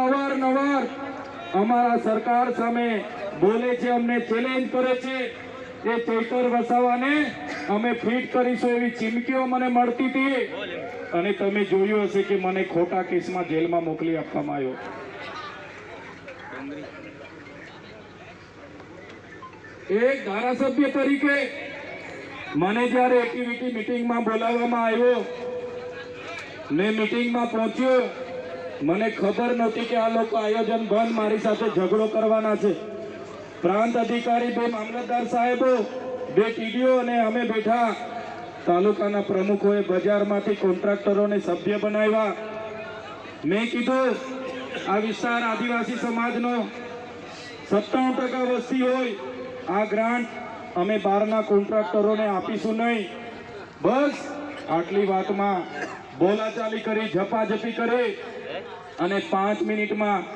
અવારનવાર અમારા સરકાર સામે બોલે છે, અમને ચેલેન્જ કરે છે કે ચૈતર વસાવાને અમે ફિટ કરીશું એવી ચીમકીઓ મને મળતી હતી અને તમે જોયું હશે કે મને ખોટા કેસમાં જેલમાં મોકલી આપવામાં આવ્યો। એક ધારાસભ્ય તરીકે મને જ્યારે એક્ટિવિટી મીટિંગમાં બોલાવવામાં આવ્યો, મેં મીટિંગમાં પહોંચ્યો, મને ખબર નહોતી કે આ લોકો આયોજન બંધ મારી સાથે ઝઘડો કરવાના છે। પ્રાંત અધિકારી, બે મામલતદાર સાહેબો, બે ટીડીઓ અને અમે બેઠા। તાલુકાના પ્રમુખોએ બજારમાંથી કોન્ટ્રાક્ટરોને સભ્ય બનાવ્યા। મેં કીધું આ વિસ્તાર આદિવાસી સમાજનો 97% વસ્તી હોય, આ ગ્રાન્ટ અમે બહારના કોન્ટ્રાક્ટરોને આપીશું નહીં। બસ આટલી વાતમાં બોલાચાલી કરી, ઝપાઝપી કરી અને 5 મિનિટમાં